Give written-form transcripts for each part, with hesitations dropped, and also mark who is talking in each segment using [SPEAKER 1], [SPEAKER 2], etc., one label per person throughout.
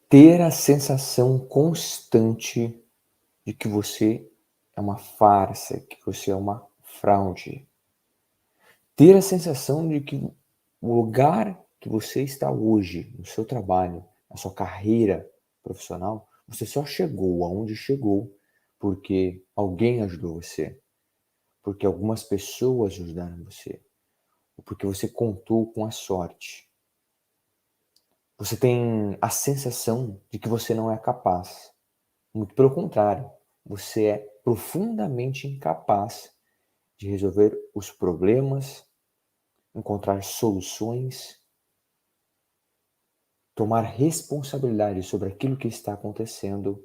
[SPEAKER 1] Ter a sensação constante de que você é uma farsa, que você é uma fraude. Ter a sensação de que o lugar que você está hoje, no seu trabalho, na sua carreira profissional, você só chegou aonde chegou porque alguém ajudou você, porque algumas pessoas ajudaram você, ou porque você contou com a sorte. Você tem a sensação de que você não é capaz. Muito pelo contrário, você é profundamente incapaz de resolver os problemas, encontrar soluções, tomar responsabilidade sobre aquilo que está acontecendo,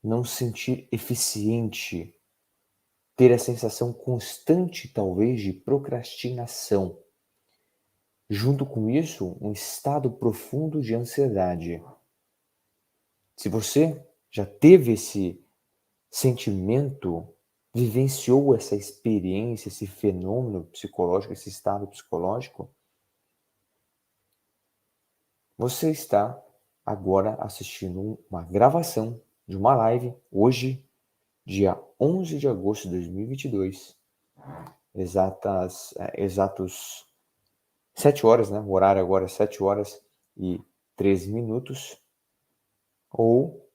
[SPEAKER 1] não se sentir eficiente, ter a sensação constante, talvez, de procrastinação. Junto com isso, um estado profundo de ansiedade. Se você já teve esse sentimento, vivenciou essa experiência, esse fenômeno psicológico, esse estado psicológico, você está agora assistindo uma gravação de uma live hoje, dia 11 de agosto de 2022, exatos 7 horas, né? O horário agora é 7 horas e 13 minutos, ou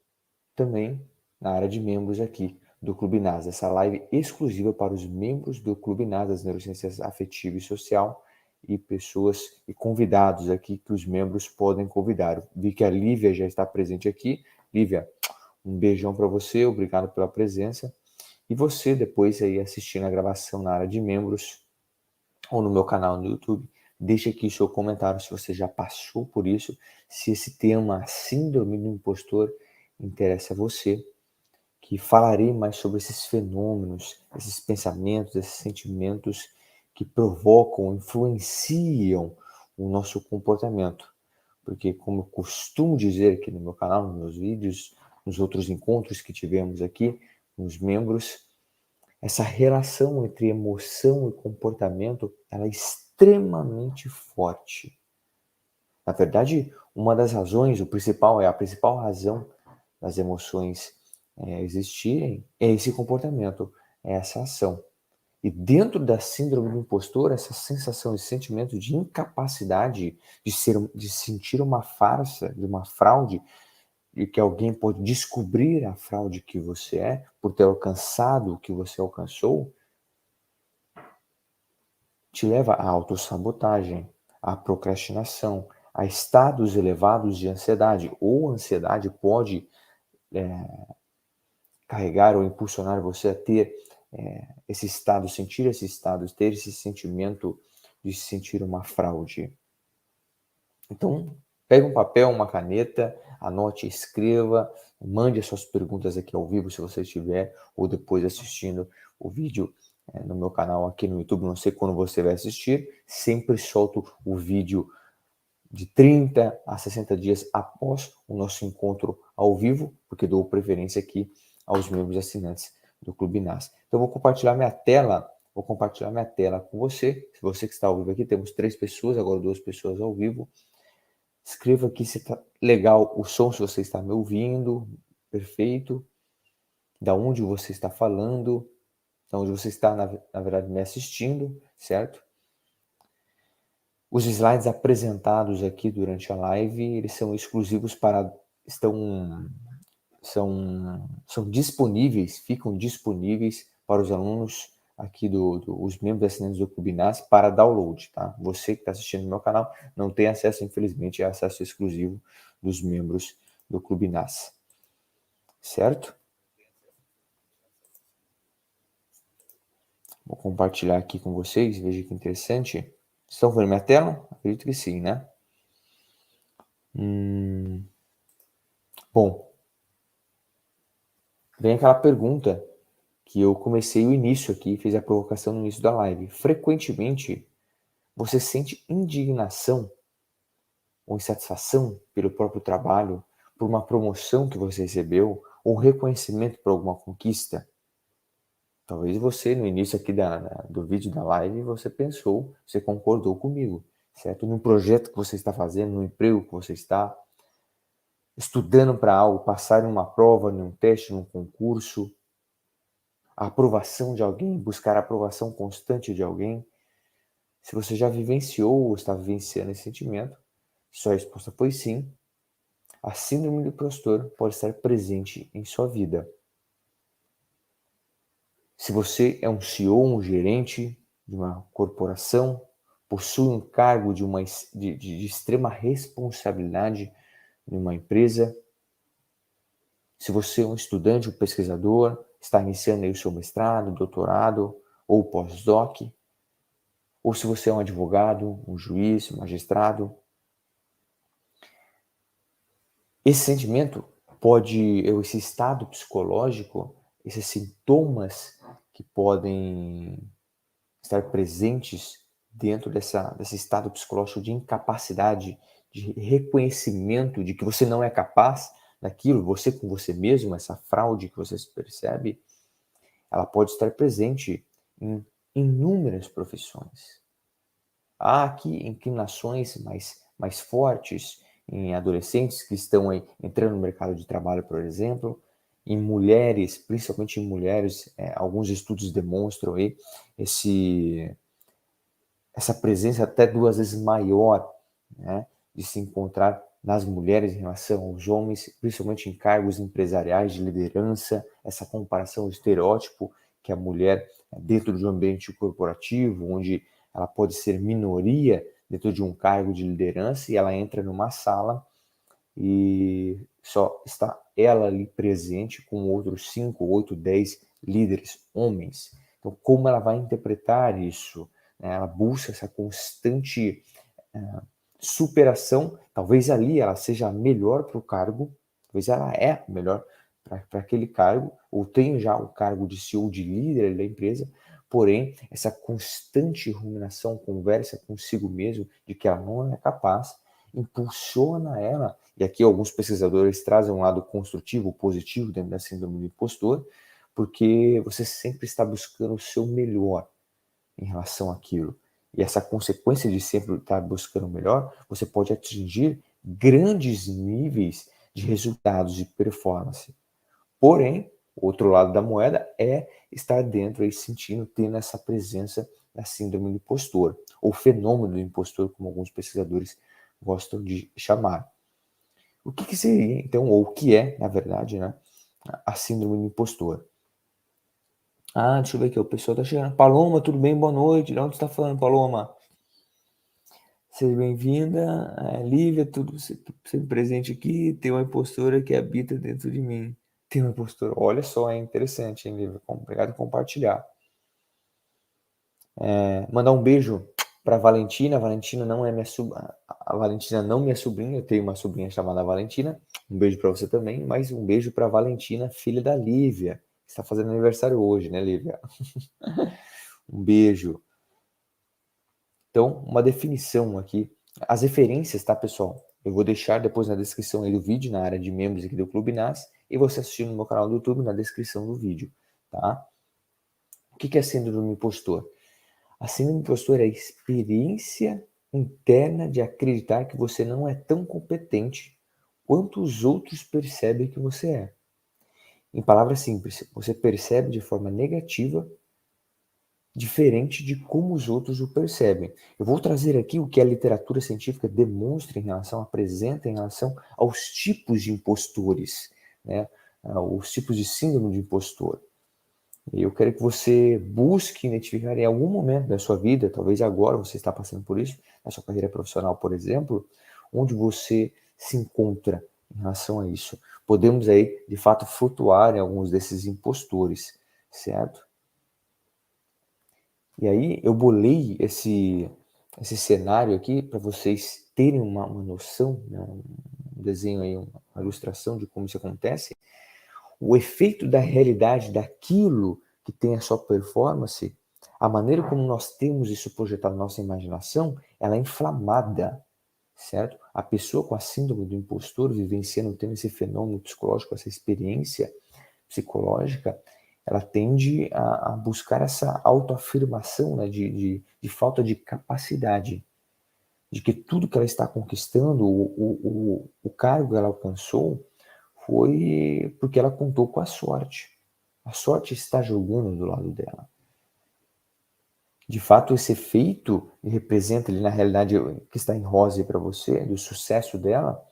[SPEAKER 1] também na área de membros aqui do Clube NAS, essa live exclusiva para os membros do Clube NAS das Neurociências Afetiva e Social e pessoas e convidados aqui que os membros podem convidar. Vi que a Lívia já está presente aqui. Lívia, um beijão para você, obrigado pela presença. E você depois aí assistindo a gravação na área de membros ou no meu canal no YouTube, deixe aqui seu comentário se você já passou por isso, se esse tema, síndrome do impostor, interessa a você, que falarei mais sobre esses fenômenos, esses pensamentos, esses sentimentos que provocam, influenciam o nosso comportamento. Porque, como eu costumo dizer aqui no meu canal, nos meus vídeos, nos outros encontros que tivemos aqui, com os membros, essa relação entre emoção e comportamento, ela é extremamente forte. Na verdade, uma das razões, a principal razão das emoções existirem é esse comportamento, é essa ação. E dentro da síndrome do impostor, essa sensação, esse sentimento de incapacidade de sentir uma farsa, de uma fraude, e que alguém pode descobrir a fraude que você é, por ter alcançado o que você alcançou, te leva à autossabotagem, à procrastinação, a estados elevados de ansiedade. Ou a ansiedade pode carregar ou impulsionar você a ter esse estado, sentir esse estado, ter esse sentimento de se sentir uma fraude. Então, pegue um papel, uma caneta, anote, escreva, mande as suas perguntas aqui ao vivo, se você estiver, ou depois assistindo o vídeo no meu canal aqui no YouTube, não sei quando você vai assistir, sempre solto o vídeo de 30 a 60 dias após o nosso encontro ao vivo, porque dou preferência aqui aos membros assinantes do Clube NAS. Então, vou compartilhar minha tela com você. Se você que está ao vivo aqui, temos 3 pessoas, agora 2 pessoas ao vivo. Escreva aqui se está legal o som, se você está me ouvindo, perfeito. Da onde você está falando, da onde você está, na verdade, me assistindo, certo? Os slides apresentados aqui durante a live, eles são exclusivos são disponíveis, ficam disponíveis para os alunos aqui os membros assinantes do Clube NAS para download, tá? Você que está assistindo no meu canal não tem acesso, infelizmente, a acesso exclusivo dos membros do Clube NAS, certo? Vou compartilhar aqui com vocês, veja que interessante. Estão vendo minha tela? Acredito que sim, né? Bom, vem aquela pergunta que eu comecei o início aqui, fiz a provocação no início da live. Frequentemente, você sente indignação ou insatisfação pelo próprio trabalho, por uma promoção que você recebeu, ou reconhecimento por alguma conquista? Talvez você, no início aqui do vídeo da live, você pensou, você concordou comigo, certo? No projeto que você está fazendo, no emprego que você está, estudando para algo, passar em uma prova, em um teste, num concurso, a aprovação de alguém, buscar a aprovação constante de alguém. Se você já vivenciou ou está vivenciando esse sentimento, sua resposta foi sim, a síndrome do impostor pode estar presente em sua vida. Se você é um CEO, um gerente de uma corporação, possui um cargo de extrema responsabilidade em uma empresa, se você é um estudante, um pesquisador, está iniciando aí o seu mestrado, doutorado ou pós-doc, ou se você é um advogado, um juiz, um magistrado, esse sentimento esse estado psicológico, esses sintomas que podem estar presentes dentro desse estado psicológico de incapacidade, de reconhecimento de que você não é capaz daquilo, você com você mesmo, essa fraude que você se percebe, ela pode estar presente em inúmeras profissões. Há aqui inclinações mais fortes em adolescentes que estão aí entrando no mercado de trabalho, por exemplo, em mulheres, principalmente em mulheres, alguns estudos demonstram aí essa presença até 2 vezes maior, né, de se encontrar nas mulheres em relação aos homens, principalmente em cargos empresariais de liderança, essa comparação, o estereótipo que a mulher, dentro de um ambiente corporativo, onde ela pode ser minoria dentro de um cargo de liderança, e ela entra numa sala e só está ela ali presente com outros 5, 8, 10 líderes homens. Então, como ela vai interpretar isso? Ela busca essa constante superação. Talvez ali ela seja melhor para o cargo, talvez ela é melhor para aquele cargo, ou tenha já o cargo de CEO, de líder da empresa, porém, essa constante ruminação, conversa consigo mesmo de que ela não é capaz, impulsiona ela, e aqui alguns pesquisadores trazem um lado construtivo, positivo dentro da síndrome do impostor, porque você sempre está buscando o seu melhor em relação àquilo. E essa consequência de sempre estar buscando o melhor, você pode atingir grandes níveis de resultados de performance. Porém, o outro lado da moeda é estar dentro e sentindo, tendo essa presença da síndrome do impostor, ou fenômeno do impostor, como alguns pesquisadores gostam de chamar. O que seria, então, ou o que é, na verdade, né, a síndrome do impostor? Ah, deixa eu ver aqui, o pessoal tá chegando. Paloma, tudo bem? Boa noite. De onde você tá falando, Paloma? Seja bem-vinda. Lívia, tudo sempre presente aqui. Tem uma impostora que habita dentro de mim. Tem uma impostora. Olha só, é interessante, hein, Lívia? Obrigado por compartilhar. Mandar um beijo para Valentina. A Valentina não é a Valentina não minha sobrinha. Eu tenho uma sobrinha chamada Valentina. Um beijo para você também, mas um beijo para Valentina, filha da Lívia. Está fazendo aniversário hoje, né, Lívia? Um beijo. Então, uma definição aqui. As referências, tá, pessoal? Eu vou deixar depois na descrição aí do vídeo, na área de membros aqui do Clube NAS, e você assistir no meu canal do YouTube, na descrição do vídeo, tá? O que é síndrome do impostor? A síndrome do impostor é a experiência interna de acreditar que você não é tão competente quanto os outros percebem que você é. Em palavras simples, você percebe de forma negativa diferente de como os outros o percebem. Eu vou trazer aqui o que a literatura científica demonstra em relação, apresenta em relação aos tipos de impostores, né? Os tipos de síndrome de impostor. E eu quero que você busque identificar em algum momento da sua vida, talvez agora você está passando por isso, na sua carreira profissional, por exemplo, onde você se encontra em relação a isso. Podemos aí, de fato, flutuar em alguns desses impostores, certo? E aí eu bolei esse cenário aqui para vocês terem uma noção, né, um desenho aí, uma ilustração de como isso acontece. O efeito da realidade daquilo que tem a sua performance, a maneira como nós temos isso projetado na nossa imaginação, ela é inflamada, certo? A pessoa com a síndrome do impostor, vivenciando, tendo esse fenômeno psicológico, essa experiência psicológica, ela tende a buscar essa autoafirmação, né, de falta de capacidade. de que tudo que ela está conquistando, o cargo que ela alcançou, foi porque ela contou com a sorte. A sorte está jogando do lado dela. De fato, esse efeito que representa ali na realidade que está em rosa para você, do sucesso dela,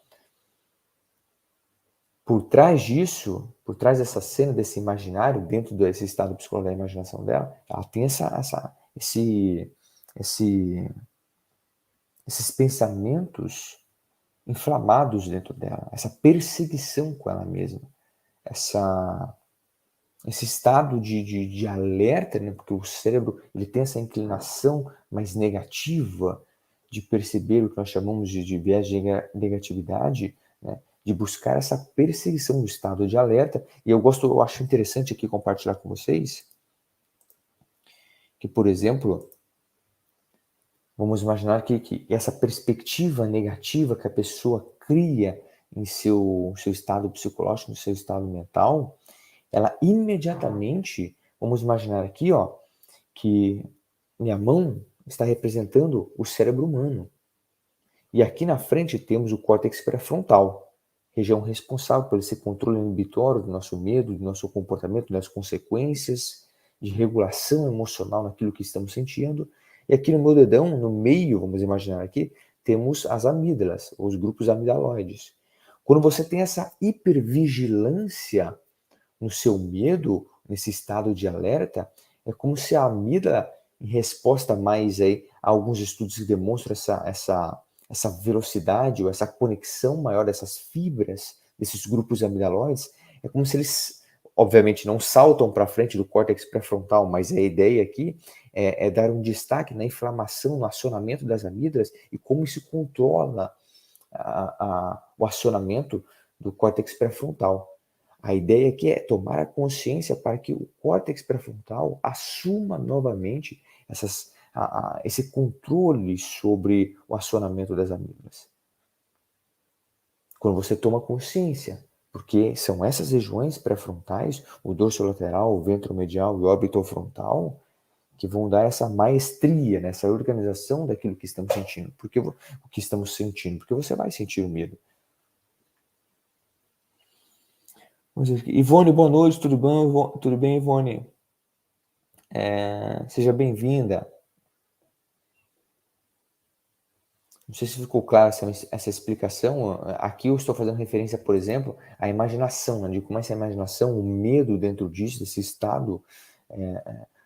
[SPEAKER 1] por trás disso, por trás dessa cena, desse imaginário, dentro desse estado psicológico da imaginação dela, ela tem esse, esses pensamentos inflamados dentro dela, essa perseguição com ela mesma, essa, esse estado de alerta, né? Porque o cérebro ele tem essa inclinação mais negativa de perceber o que nós chamamos de viés de negatividade, né? De buscar essa perseguição do estado de alerta. E eu acho interessante aqui compartilhar com vocês que, por exemplo, vamos imaginar que essa perspectiva negativa que a pessoa cria em seu estado psicológico, no seu estado mental, ela imediatamente, vamos imaginar aqui, ó, que minha mão está representando o cérebro humano. E aqui na frente temos o córtex pré-frontal, região responsável por esse controle inibitório do nosso medo, do nosso comportamento, das consequências, de regulação emocional naquilo que estamos sentindo. E aqui no meu dedão, no meio, vamos imaginar aqui, temos as amígdalas, os grupos amidaloides. Quando você tem essa hipervigilância no seu medo, nesse estado de alerta, é como se a amígdala, em resposta mais aí a alguns estudos que demonstram essa velocidade ou essa conexão maior dessas fibras, desses grupos amidaloides, é como se eles, obviamente, não saltam para frente do córtex pré-frontal, mas a ideia aqui é dar um destaque na inflamação, no acionamento das amígdalas e como isso controla o acionamento do córtex pré-frontal. A ideia aqui é tomar a consciência para que o córtex pré-frontal assuma novamente esse controle sobre o acionamento das amígdalas. Quando você toma consciência, porque são essas regiões pré-frontais, o dorsolateral, o ventromedial e o orbitofrontal, que vão dar essa maestria, né, essa organização daquilo que estamos sentindo. Porque o que estamos sentindo? Porque você vai sentir o medo. Ivone, boa noite, tudo bom? Tudo bem, Ivone? Seja bem-vinda. Não sei se ficou clara essa explicação. Aqui eu estou fazendo referência, por exemplo, à imaginação, né, de como essa imaginação, o medo dentro disso, desse estado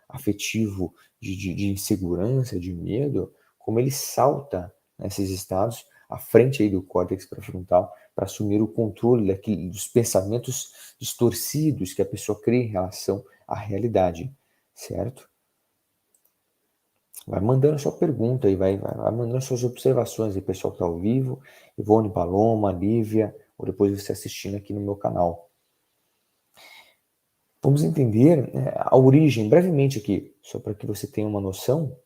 [SPEAKER 1] afetivo de insegurança, de medo, como ele salta nesses estados à frente aí do córtex pré-frontal para assumir o controle dos pensamentos distorcidos que a pessoa cria em relação à realidade, certo? Vai mandando sua pergunta aí, vai mandando suas observações aí, pessoal que está ao vivo, Ivone, Paloma, Lívia, ou depois você assistindo aqui no meu canal. Vamos entender a origem, brevemente aqui, só para que você tenha uma noção.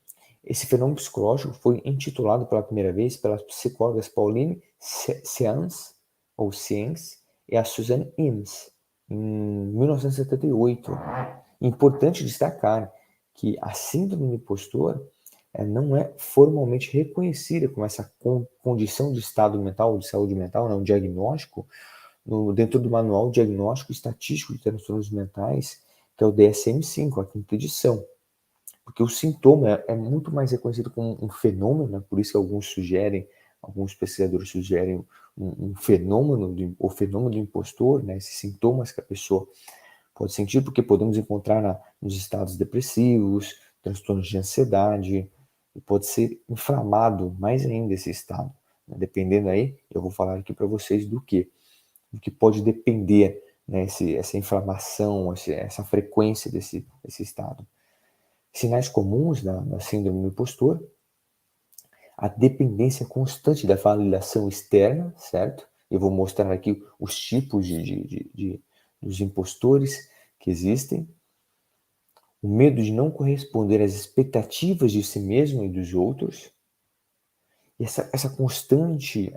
[SPEAKER 1] Esse fenômeno psicológico foi intitulado pela primeira vez pelas psicólogas Pauline Seans, ou Cience, e a Suzanne Imes, em 1978. Importante destacar que a síndrome do impostor não é formalmente reconhecida como essa condição de estado mental, de saúde mental, não, um diagnóstico, dentro do Manual Diagnóstico Estatístico de Transtornos Mentais, que é o DSM-5, a quinta edição. Porque o sintoma é muito mais reconhecido como um fenômeno, né? Por isso que alguns pesquisadores sugerem um fenômeno, o fenômeno do impostor, né? Esses sintomas que a pessoa pode sentir, porque podemos encontrar nos estados depressivos, transtornos de ansiedade, e pode ser inflamado mais ainda esse estado. Né? Dependendo aí, eu vou falar aqui para vocês do que pode depender, né, essa inflamação, essa frequência desse estado. Sinais comuns da síndrome do impostor: a dependência constante da validação externa, certo? Eu vou mostrar aqui os tipos dos impostores que existem. O medo de não corresponder às expectativas de si mesmo e dos outros. E essa constante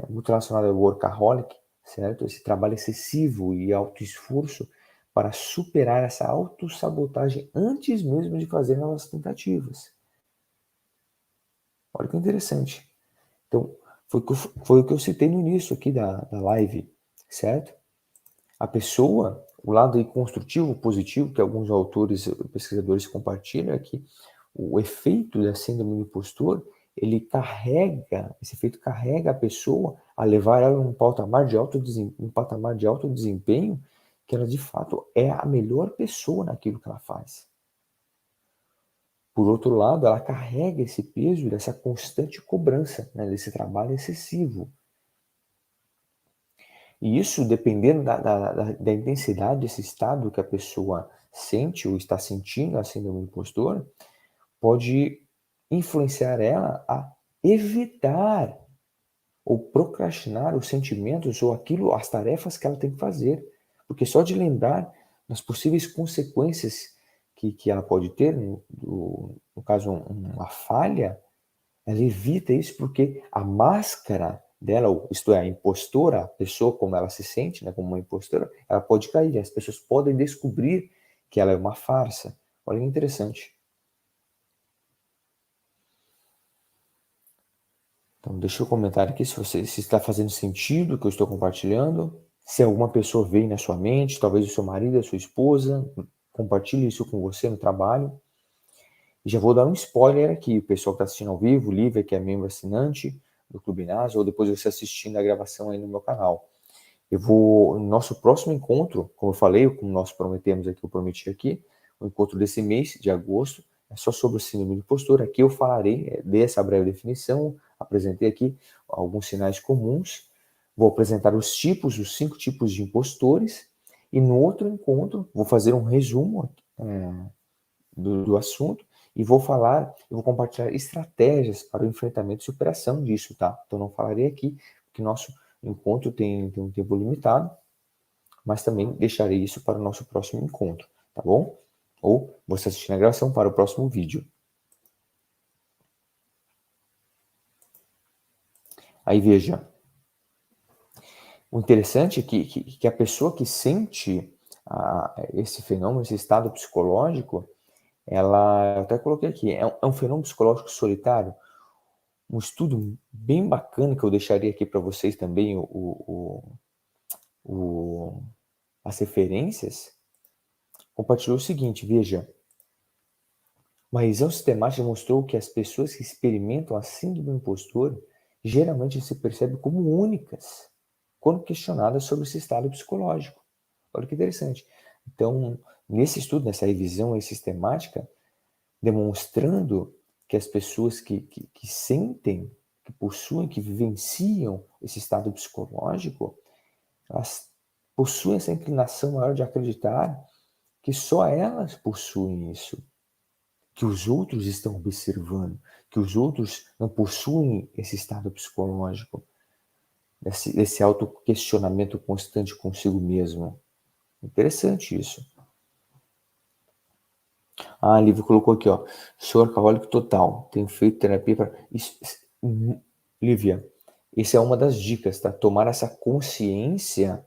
[SPEAKER 1] muito relacionada ao workaholic, certo? Esse trabalho excessivo e autoesforço para superar essa autossabotagem antes mesmo de fazer novas tentativas. Olha que interessante. Então, foi o que eu citei no início aqui da live, certo? A pessoa, o lado aí construtivo, positivo, que alguns autores, pesquisadores compartilham, é que o efeito da síndrome do impostor, esse efeito carrega a pessoa a levar ela num patamar de alto desempenho, que ela de fato é a melhor pessoa naquilo que ela faz. Por outro lado, ela carrega esse peso dessa constante cobrança, né, desse trabalho excessivo. E isso, dependendo da intensidade desse estado que a pessoa sente ou está sentindo a síndrome do impostor, pode influenciar ela a evitar ou procrastinar os sentimentos ou as tarefas que ela tem que fazer. Porque só de lembrar das possíveis consequências que ela pode ter, no caso, uma falha, ela evita isso porque a máscara dela, isto é, a impostora, a pessoa como ela se sente, né, como uma impostora, ela pode cair. As pessoas podem descobrir que ela é uma farsa. Olha que interessante. Então, deixa eu comentar aqui se está fazendo sentido o que eu estou compartilhando. Se alguma pessoa veio na sua mente, talvez o seu marido, a sua esposa, compartilhe isso com você no trabalho. E já vou dar um spoiler aqui, o pessoal que está assistindo ao vivo, Lívia, que é membro assinante do Clube NASA, ou depois você assistindo a gravação aí no meu canal. No nosso próximo encontro, como eu falei, como nós prometemos aqui, eu prometi aqui, o encontro desse mês, de agosto, é só sobre o síndrome do impostor. Aqui eu falarei dessa breve definição, apresentei aqui alguns sinais comuns, vou apresentar os 5 tipos de impostores, e no outro encontro vou fazer um resumo do assunto, e vou compartilhar estratégias para o enfrentamento e superação disso, tá? Então não falarei aqui, porque nosso encontro tem um tempo limitado, mas também deixarei isso para o nosso próximo encontro, tá bom? Ou você assistir a gravação para o próximo vídeo. Aí veja, o interessante é que a pessoa que sente esse fenômeno, esse estado psicológico, eu até coloquei aqui, é um fenômeno psicológico solitário. Um estudo bem bacana que eu deixaria aqui para vocês também, as referências, compartilhou o seguinte, veja, uma revisão sistemática mostrou que as pessoas que experimentam a síndrome do impostor geralmente se percebem como únicas quando questionadas sobre esse estado psicológico. Olha que interessante. Então, nesse estudo, nessa revisão sistemática, demonstrando que as pessoas que sentem, que possuem, que vivenciam esse estado psicológico, elas possuem essa inclinação maior de acreditar que só elas possuem isso, que os outros estão observando, que os outros não possuem esse estado psicológico, esse auto-questionamento constante consigo mesmo. Interessante isso. A Lívia colocou aqui, ó, sou alcoólico total, tenho feito terapia para... Lívia, essa é uma das dicas, tá? Tomar essa consciência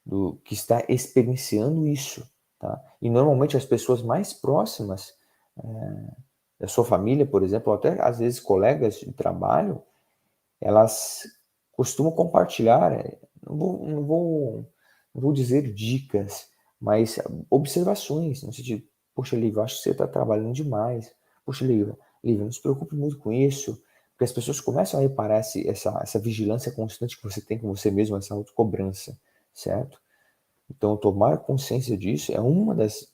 [SPEAKER 1] do que está experienciando isso, tá? E normalmente as pessoas mais próximas da sua família, por exemplo, ou até às vezes colegas de trabalho, elas costumam compartilhar, não vou dizer dicas, mas observações, no sentido, poxa, Lívia, eu acho que você está trabalhando demais. Poxa, Lívia, não se preocupe muito com isso, porque as pessoas começam a reparar essa vigilância constante que você tem com você mesmo, essa autocobrança, certo? Então, tomar consciência disso é uma das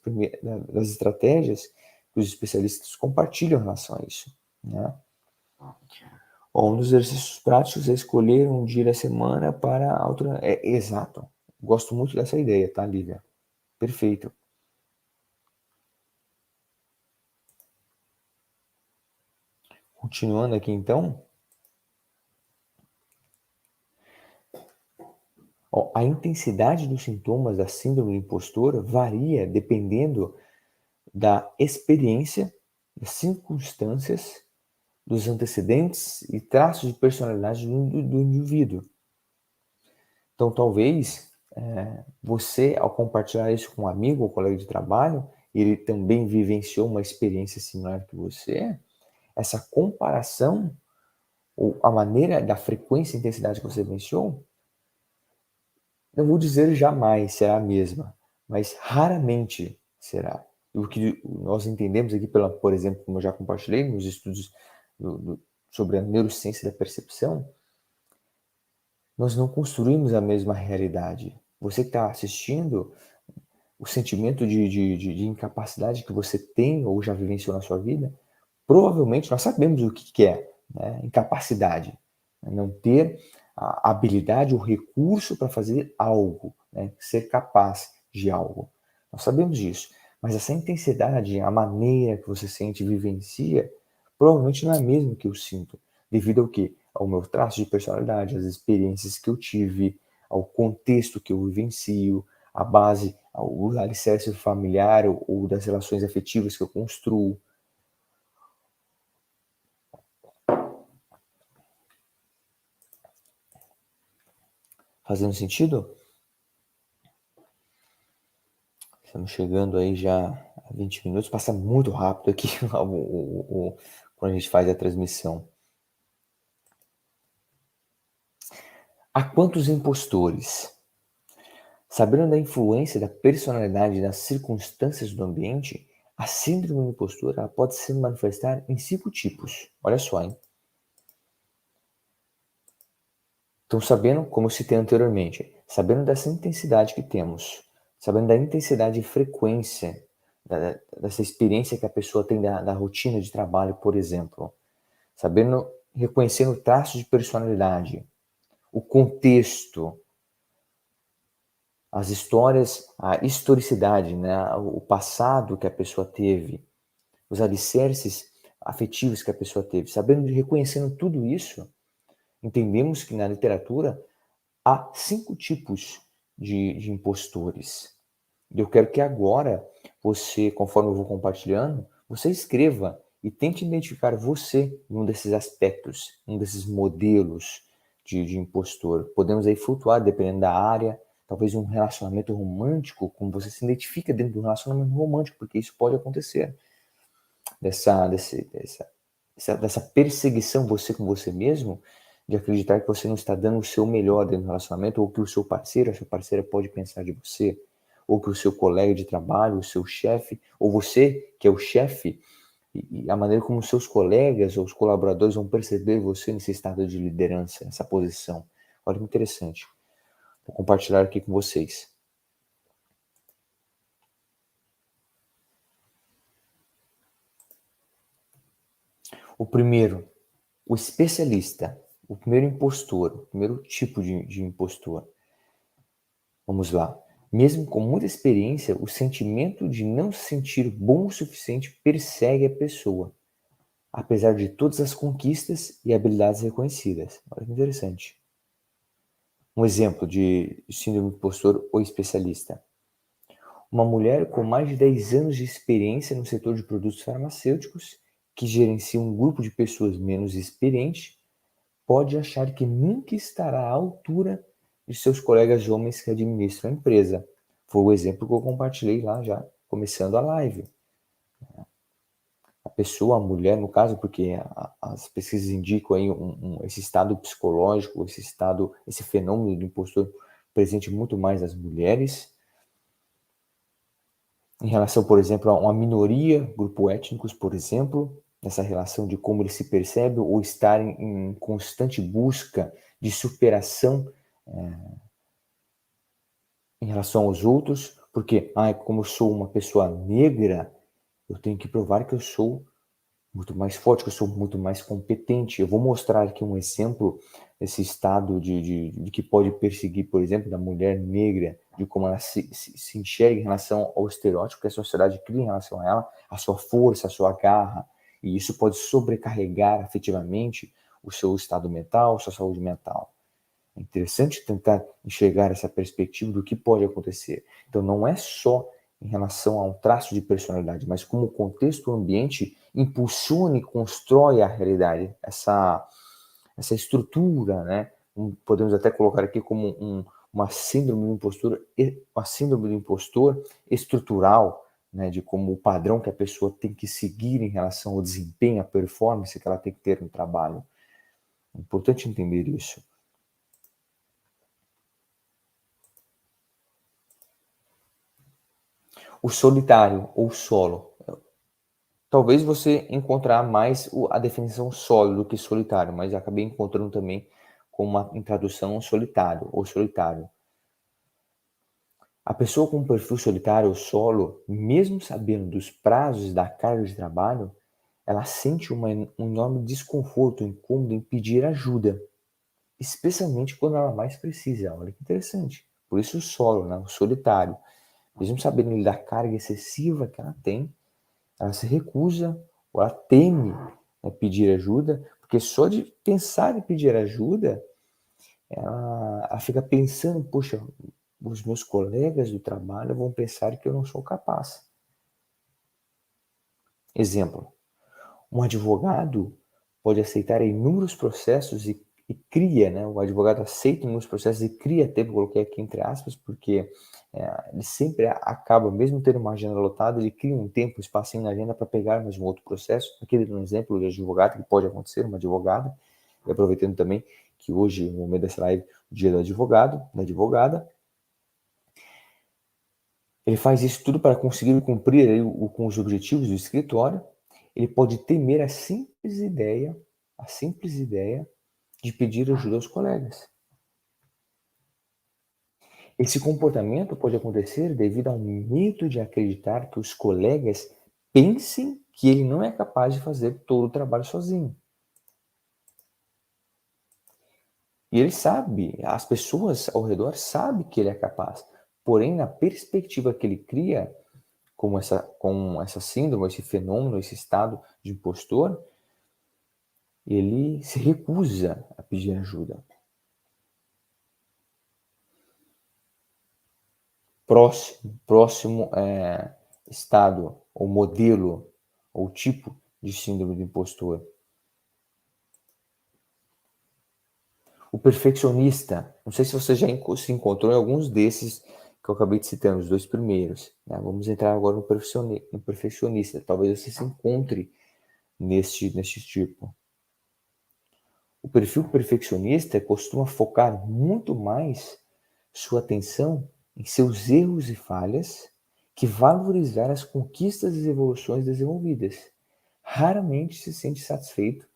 [SPEAKER 1] estratégias que os especialistas compartilham em relação a isso, né? Um dos exercícios práticos é escolher um dia da semana para exato. Gosto muito dessa ideia, tá, Lívia? Perfeito. Continuando aqui, então. A intensidade dos sintomas da síndrome do impostor varia dependendo da experiência, das circunstâncias, dos antecedentes e traços de personalidade do indivíduo. Então, talvez você, ao compartilhar isso com um amigo ou colega de trabalho, ele também vivenciou uma experiência similar que você, essa comparação ou a maneira da frequência e intensidade que você venceu, não vou dizer jamais será a mesma, mas raramente será. E o que nós entendemos aqui, por exemplo, como eu já compartilhei nos estudos sobre a neurociência da percepção, nós não construímos a mesma realidade. Você que está assistindo, o sentimento de incapacidade que você tem ou já vivenciou na sua vida, provavelmente nós sabemos o que é, né? Incapacidade. Não ter a habilidade, o recurso para fazer algo, né? Ser capaz de algo. Nós sabemos disso. Mas essa intensidade, a maneira que você sente e vivencia, provavelmente não é a mesma que eu sinto. Devido ao quê? Ao meu traço de personalidade, às experiências que eu tive, ao contexto que eu vivencio, a base, o alicerce familiar ou das relações afetivas que eu construo. Fazendo sentido? Estamos chegando aí já a 20 minutos. Passa muito rápido aqui quando a gente faz a transmissão. Há quantos impostores? Sabendo da influência da personalidade e das circunstâncias do ambiente, a síndrome do impostor ela pode se manifestar em 5 tipos. Olha só, hein? Então, sabendo, como eu citei anteriormente, sabendo dessa intensidade que temos, sabendo da intensidade e frequência dessa experiência que a pessoa tem da rotina de trabalho, por exemplo, sabendo, reconhecendo traços de personalidade, o contexto, as histórias, a historicidade, né, o passado que a pessoa teve, os alicerces afetivos que a pessoa teve, sabendo, reconhecendo tudo isso, entendemos que na literatura há 5 tipos de impostores. Eu quero que agora você, conforme eu vou compartilhando, você escreva e tente identificar você em um desses aspectos, um desses modelos de impostor. Podemos aí flutuar dependendo da área, talvez um relacionamento romântico, como você se identifica dentro de um relacionamento romântico, porque isso pode acontecer. Dessa perseguição você com você mesmo, de acreditar que você não está dando o seu melhor dentro do relacionamento, ou que o seu parceiro, a sua parceira pode pensar de você, ou que o seu colega de trabalho, o seu chefe, ou você, que é o chefe, e a maneira como os seus colegas ou os colaboradores vão perceber você nesse estado de liderança, nessa posição. Olha que interessante. Vou compartilhar aqui com vocês. O primeiro, o especialista, o primeiro impostor, o primeiro tipo de impostor. Vamos lá. Mesmo com muita experiência, o sentimento de não se sentir bom o suficiente persegue a pessoa, apesar de todas as conquistas e habilidades reconhecidas. Olha que interessante. Um exemplo de síndrome do impostor ou especialista. Uma mulher com mais de 10 anos de experiência no setor de produtos farmacêuticos, que gerencia um grupo de pessoas menos experientes, pode achar que nunca estará à altura de seus colegas homens que administram a empresa. Foi o exemplo que eu compartilhei lá já, começando a live. A pessoa, a mulher, no caso, porque as pesquisas indicam aí esse estado psicológico, esse fenômeno do impostor presente muito mais nas mulheres, em relação, por exemplo, a uma minoria, grupo étnicos, por exemplo, nessa relação de como ele se percebe ou estar em constante busca de superação em relação aos outros, porque, como eu sou uma pessoa negra, eu tenho que provar que eu sou muito mais forte, que eu sou muito mais competente. Eu vou mostrar aqui um exemplo desse estado de que pode perseguir, por exemplo, da mulher negra, de como ela se enxerga em relação ao estereótipo que a sociedade cria em relação a ela, a sua força, a sua garra, e isso pode sobrecarregar afetivamente o seu estado mental, a sua saúde mental. É interessante tentar enxergar essa perspectiva do que pode acontecer. Então, não é só em relação a um traço de personalidade, mas como o contexto, o ambiente impulsiona e constrói a realidade, essa estrutura, né? Podemos até colocar aqui como uma síndrome do impostor estrutural, né? De como o padrão que a pessoa tem que seguir em relação ao desempenho, à performance que ela tem que ter no trabalho. É importante entender isso. O solitário ou solo. Talvez você encontrar mais a definição solo do que solitário, mas acabei encontrando também com uma em tradução solitário ou solitário. A pessoa com perfil solitário ou solo, mesmo sabendo dos prazos da carga de trabalho, ela sente um enorme desconforto, incômodo em pedir ajuda, especialmente quando ela mais precisa. Olha que interessante. Por isso o solo, né? O solitário. Mesmo sabendo da carga excessiva que ela tem, ela se recusa ou ela teme, né, pedir ajuda, porque só de pensar em pedir ajuda, ela fica pensando, poxa, os meus colegas do trabalho vão pensar que eu não sou capaz. Exemplo, um advogado pode aceitar inúmeros processos e cria, né? O advogado aceita inúmeros processos e cria, até coloquei aqui entre aspas, porque ele sempre acaba, mesmo tendo uma agenda lotada, ele cria um tempo, um espacinho na agenda para pegar mais um outro processo. Aqui um exemplo de advogado que pode acontecer, uma advogada, e aproveitando também que hoje, no momento dessa live, o dia do advogado, da advogada, ele faz isso tudo para conseguir cumprir aí com os objetivos do escritório. Ele pode temer a simples ideia de pedir ajuda aos colegas. Esse comportamento pode acontecer devido ao medo de acreditar que os colegas pensem que ele não é capaz de fazer todo o trabalho sozinho. E ele sabe, as pessoas ao redor sabem que ele é capaz. Porém, na perspectiva que ele cria, com essa síndrome, esse fenômeno, esse estado de impostor, ele se recusa a pedir ajuda. Próximo estado, ou modelo, ou tipo de síndrome do impostor. O perfeccionista. Não sei se você já se encontrou em alguns desses que eu acabei de citar, os dois primeiros. Né? Vamos entrar agora no perfeccionista. Talvez você se encontre neste tipo. O perfil perfeccionista costuma focar muito mais sua atenção em seus erros e falhas que valorizar as conquistas e evoluções desenvolvidas. Raramente se sente satisfeito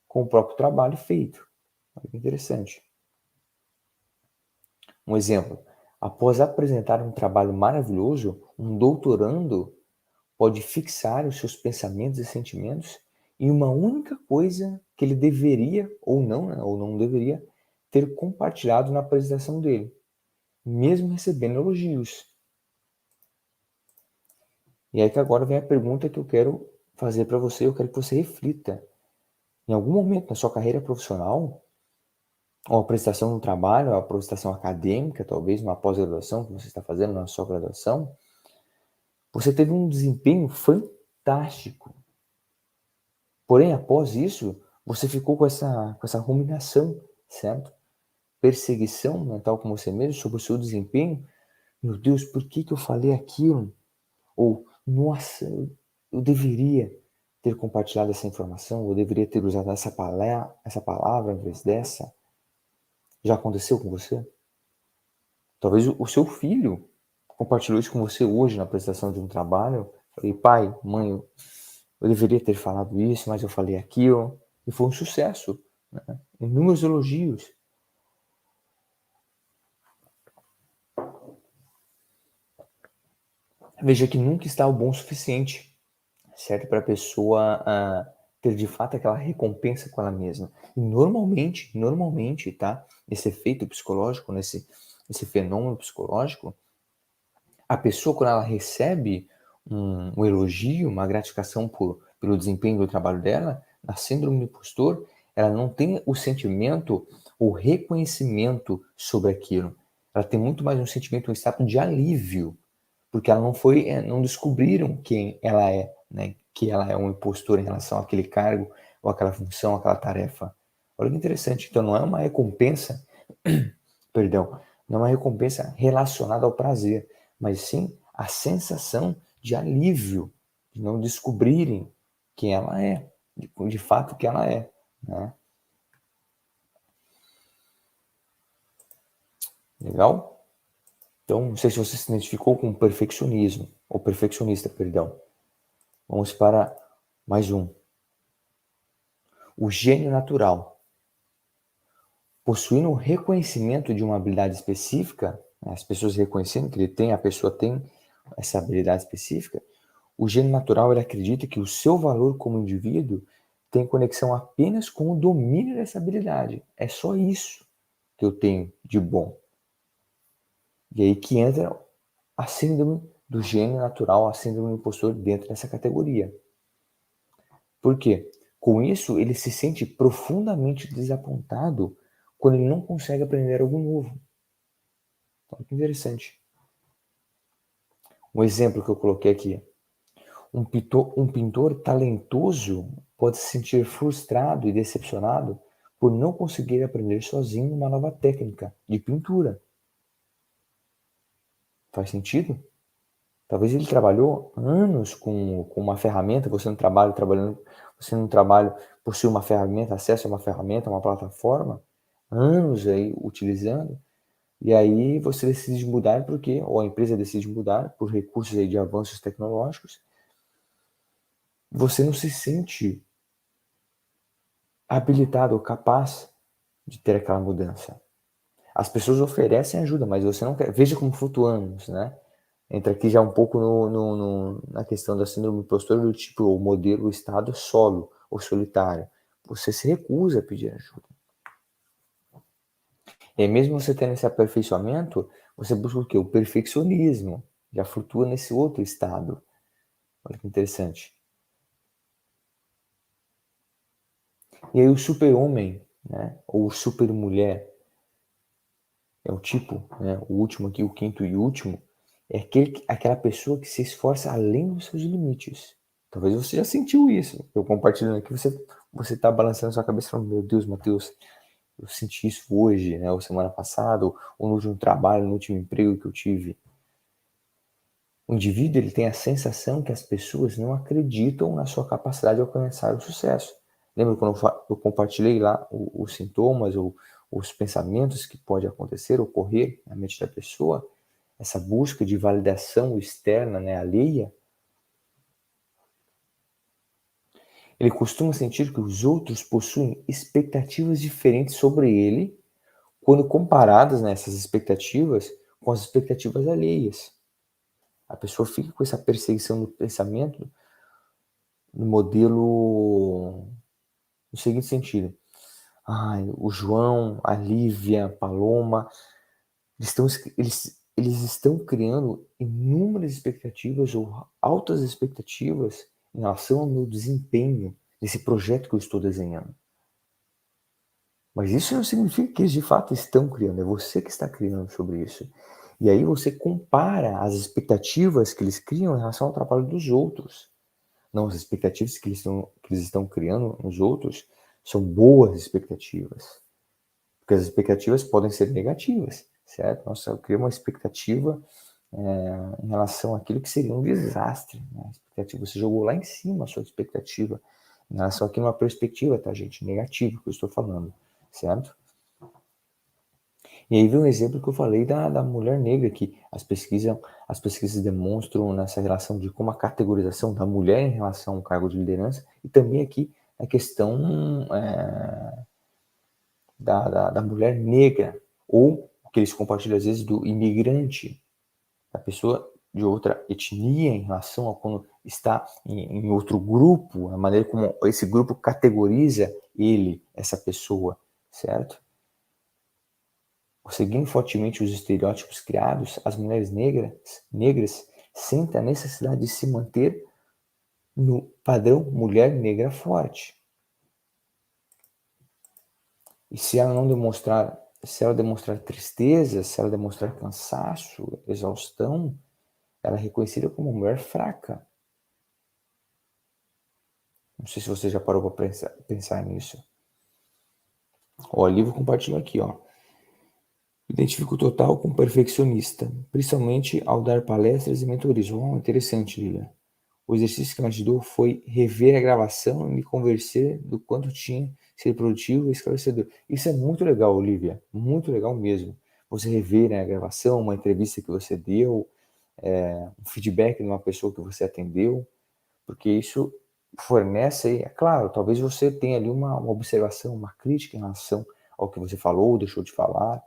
[SPEAKER 1] com o próprio trabalho feito. Olha que interessante. Um exemplo: após apresentar um trabalho maravilhoso, um doutorando pode fixar os seus pensamentos e sentimentos em uma única coisa que ele deveria, ou não, né, ou não deveria, ter compartilhado na apresentação dele, mesmo recebendo elogios. E aí que agora vem a pergunta que eu quero fazer para você, eu quero que você reflita. Em algum momento na sua carreira profissional, ou a prestação no trabalho, ou a prestação acadêmica, talvez uma pós-graduação que você está fazendo na sua graduação, você teve um desempenho fantástico. Porém, após isso, você ficou com essa ruminação, certo? Perseguição mental com você mesmo sobre o seu desempenho. Meu Deus, por que eu falei aquilo? Ou, nossa, eu deveria ter compartilhado essa informação, eu deveria ter usado essa palavra em vez dessa. Já aconteceu com você? Talvez o seu filho compartilhou isso com você hoje na apresentação de um trabalho. Falei, pai, mãe, eu deveria ter falado isso, mas eu falei aquilo. E foi um sucesso. Né? Inúmeros elogios. Veja que nunca está o bom o suficiente, certo? Para a pessoa ter de fato aquela recompensa com ela mesma. E normalmente, tá? Esse efeito psicológico, esse fenômeno psicológico, a pessoa, quando ela recebe um elogio, uma gratificação pelo desempenho do trabalho dela, na síndrome do impostor, ela não tem o sentimento, o reconhecimento sobre aquilo. Ela tem muito mais um sentimento, um estado de alívio, porque ela não descobriram quem ela é, né? Que ela é um impostor em relação àquele cargo, ou àquela função, àquela tarefa. Olha que interessante. Então não é uma recompensa, perdão, não é uma recompensa relacionada ao prazer, mas sim a sensação de alívio, de não descobrirem quem ela é, de fato que ela é, né? Legal? Então, não sei se você se identificou com perfeccionismo, ou perfeccionista, perdão. Vamos para mais um. O gênio natural. Possuindo o reconhecimento de uma habilidade específica, né, as pessoas reconhecendo que a pessoa tem essa habilidade específica, o gênio natural ele acredita que o seu valor como indivíduo tem conexão apenas com o domínio dessa habilidade. É só isso que eu tenho de bom. E aí que entra a síndrome do gênio natural, a síndrome do impostor dentro dessa categoria. Por quê? Com isso, ele se sente profundamente desapontado quando ele não consegue aprender algo novo. Olha que interessante. Um exemplo que eu coloquei aqui. Um pintor talentoso pode se sentir frustrado e decepcionado por não conseguir aprender sozinho uma nova técnica de pintura. Faz sentido? Talvez ele trabalhou anos com uma ferramenta, você não trabalha, possui uma ferramenta, acesso a uma ferramenta, uma plataforma, anos aí utilizando, e aí você decide mudar porque, ou a empresa decide mudar por recursos aí de avanços tecnológicos, você não se sente habilitado ou capaz de ter aquela mudança. As pessoas oferecem ajuda, mas você não quer. Veja como flutuamos, né? Entra aqui já um pouco na questão da síndrome do impostor, do tipo, o modelo, o estado solo ou solitário. Você se recusa a pedir ajuda. E aí, mesmo você tendo esse aperfeiçoamento, você busca o quê? O perfeccionismo. Já flutua nesse outro estado. Olha que interessante. E aí o super-homem, né? Ou super-mulher, é o tipo, né? O último aqui, o quinto e último, é aquela pessoa que se esforça além dos seus limites. Talvez você já sentiu isso. Eu compartilhando aqui, você tá balançando sua cabeça falando, meu Deus, Matheus, eu senti isso hoje, né? Ou semana passada, ou no último trabalho, no último emprego que eu tive. O indivíduo ele tem a sensação que as pessoas não acreditam na sua capacidade de alcançar o sucesso. Lembra quando eu compartilhei lá os sintomas ou os pensamentos que pode acontecer, ocorrer na mente da pessoa? Essa busca de validação externa, né, alheia. Ele costuma sentir que os outros possuem expectativas diferentes sobre ele quando comparadas, né, essas expectativas com as expectativas alheias. A pessoa fica com essa perseguição do pensamento no modelo, no seguinte sentido. Ai, o João, a Lívia, a Paloma, eles estão criando inúmeras expectativas ou altas expectativas em relação ao meu desempenho nesse projeto que eu estou desenhando. Mas isso não significa que eles de fato estão criando, é você que está criando sobre isso. E aí você compara as expectativas que eles criam em relação ao trabalho dos outros. Não, as expectativas que eles estão criando nos outros são boas expectativas. Porque as expectativas podem ser negativas, certo? Nossa, eu criei uma expectativa em relação àquilo que seria um desastre. Né? A expectativa, você jogou lá em cima a sua expectativa em relação àquilo, uma perspectiva, tá, gente? Negativa que eu estou falando, certo? E aí vem um exemplo que eu falei da mulher negra, que as pesquisas demonstram nessa relação de como a categorização da mulher em relação ao cargo de liderança, e também aqui a questão da mulher negra, ou o que eles compartilham às vezes do imigrante, da pessoa de outra etnia em relação a quando está em outro grupo, a maneira como esse grupo categoriza ele, essa pessoa, certo? Seguindo fortemente os estereótipos criados, as mulheres negras sentem a necessidade de se manter no padrão mulher negra forte. E se ela demonstrar tristeza, se ela demonstrar cansaço, exaustão, ela é reconhecida como mulher fraca. Não sei se você já parou para pensar nisso. O livro compartilhou aqui, ó. Identifico total com perfeccionista, principalmente ao dar palestras e mentorias. Interessante, Lilian. O exercício que me ajudou foi rever a gravação e me convencer do quanto tinha sido produtivo e esclarecedor. Isso é muito legal, Olivia. Muito legal mesmo. você rever, né, a gravação, uma entrevista que você deu, um feedback de uma pessoa que você atendeu, porque isso fornece aí, é claro, talvez você tenha ali uma observação, uma crítica em relação ao que você falou, deixou de falar,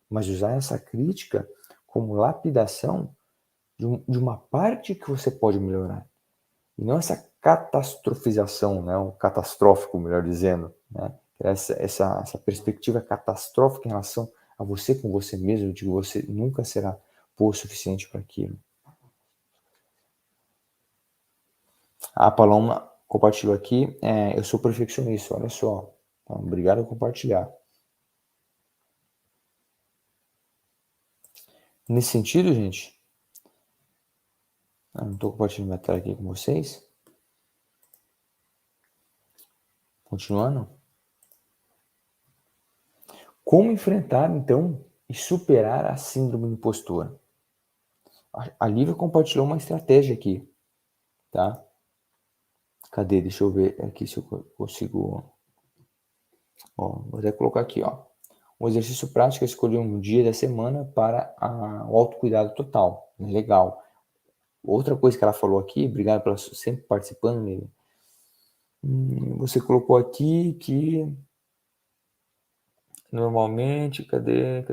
[SPEAKER 1] mas usar essa crítica como lapidação de uma parte que você pode melhorar. E não essa catastrofização, né, o catastrófico, melhor dizendo, né, essa perspectiva catastrófica em relação a você com você mesmo, de que você nunca será boa o suficiente para aquilo. A Paloma compartilhou aqui, eu sou perfeccionista, olha só. Então, obrigado por compartilhar. Nesse sentido, gente, eu não estou compartilhando minha tela aqui com vocês. Continuando. Como enfrentar, então, e superar a síndrome do impostor? A Lívia compartilhou uma estratégia aqui, tá? Cadê? Deixa eu ver aqui se eu consigo. Ó, vou até colocar aqui, ó. Um exercício prático é escolher um dia da semana para o autocuidado total. Legal. Outra coisa que ela falou aqui, obrigado por sempre participando, Lívia. Você colocou aqui que normalmente, cadê?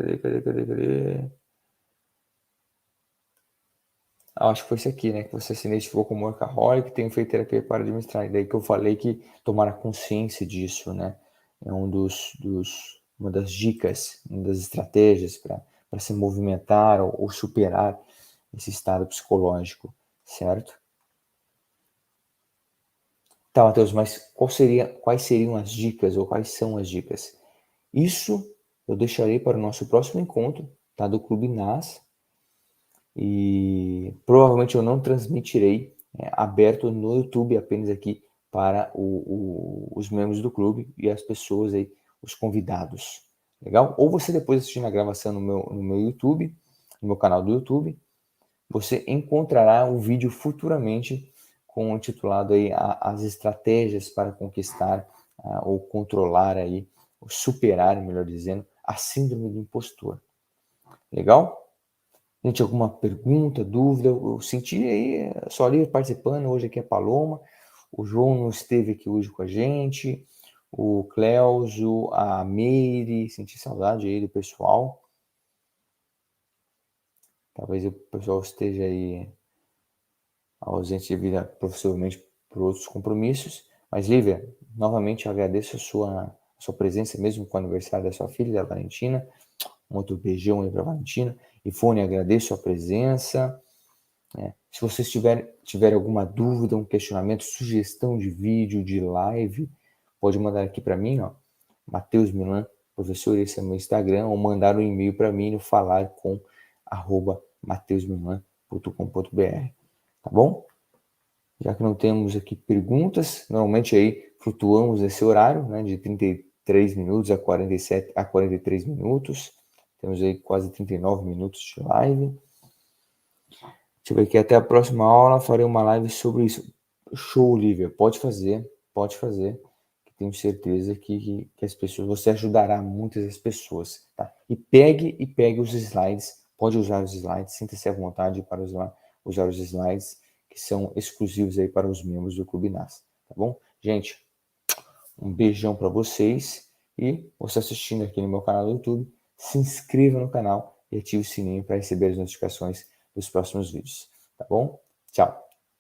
[SPEAKER 1] Acho que foi isso aqui, né? Que você se identificou como workaholic, tem feito terapia para administrar. E daí que eu falei que tomar consciência disso, né? É uma das dicas, uma das estratégias para se movimentar ou superar esse estado psicológico, certo? Tá, Matheus, mas quais seriam as dicas ou quais são as dicas? Isso eu deixarei para o nosso próximo encontro, tá? Do Clube NAS. E provavelmente eu não transmitirei aberto no YouTube, apenas aqui para os membros do clube e as pessoas aí, os convidados. Legal? Ou você depois assistindo a gravação no meu YouTube, no meu canal do YouTube, você encontrará um vídeo futuramente com o titulado aí as estratégias para conquistar ou controlar aí, ou superar, melhor dizendo, a síndrome do impostor. Legal? Gente, alguma pergunta, dúvida? Eu senti aí, só ali participando, hoje aqui é Paloma, o João não esteve aqui hoje com a gente, o Cleuso, a Meire, senti saudade aí do pessoal. Talvez o pessoal esteja aí ausente devido possivelmente por outros compromissos. Mas, Lívia, novamente agradeço a sua presença, mesmo com o aniversário da sua filha, da Valentina. Um outro beijão aí para a Valentina. Ifone, agradeço a presença. Se vocês tiverem alguma dúvida, um questionamento, sugestão de vídeo, de live, pode mandar aqui para mim, ó, Matheus Milan, professor, esse é meu Instagram, ou mandar um e-mail para mim no falarcom@mateusmilan.com.br, tá bom? Já que não temos aqui perguntas, normalmente aí flutuamos nesse horário, né, de 33 minutos a 43 minutos. Temos aí quase 39 minutos de live. Deixa eu ver aqui, até a próxima aula farei uma live sobre isso. Show, Lívia, pode fazer, que tenho certeza que as pessoas, você ajudará muitas das pessoas, tá? E pegue os slides, pode usar os slides, sinta-se à vontade para usar os slides, que são exclusivos aí para os membros do Clube NAS, tá bom? Gente, um beijão para vocês e você assistindo aqui no meu canal do YouTube, se inscreva no canal e ative o sininho para receber as notificações dos próximos vídeos, tá bom? Tchau!